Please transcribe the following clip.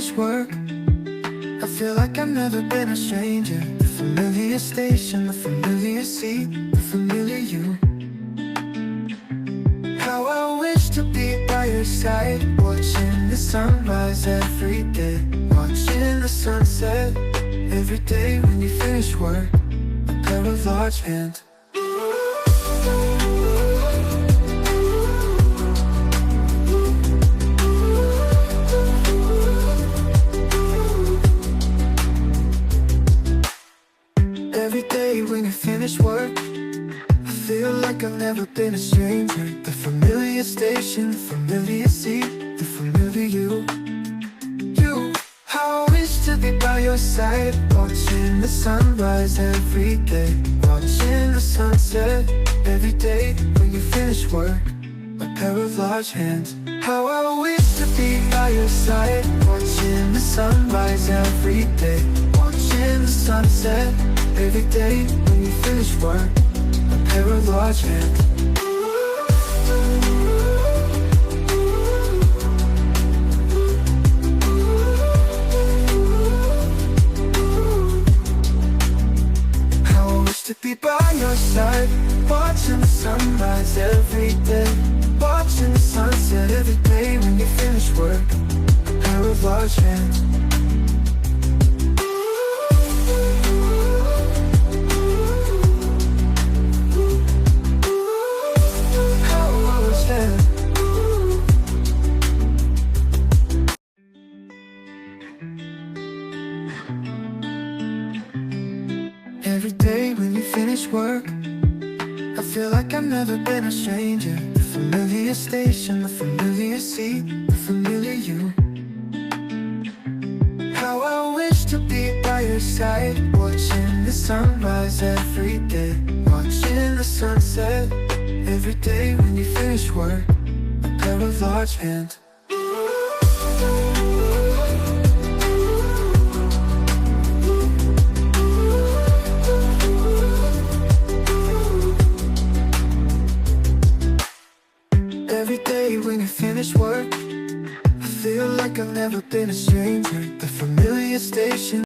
finish work, I feel like I've never been a stranger. The familiar station, the familiar seat, the familiar you. How I wish to be by your side, watching the sunrise every day, watching the sunset every day when you finish work. A pair of large hands. Every day when you finish work, I feel like I've never been a stranger. The familiar station, the familiar seat, the familiar you. You, how I wish to be by your side, watching the sunrise every day, watching the sunset every day when you finish work. A pair of large hands. How I wish to be by your side, watching the sunrise every day, watching the sunset every day when you finish work. A pair of large hands. How I wish to be by your side, watching the sunrise every day, watching the sunset every day when you finish work. A pair of large hands. Every day when you finish work, I feel like I've never been a stranger. The familiar station, the familiar seat, the familiar you. How I wish to be by your side, watching the sunrise every day, watching the sunset every day when you finish work. A pair of large hands. Every day when you finish work, I feel like I've never been a stranger. The familiar station.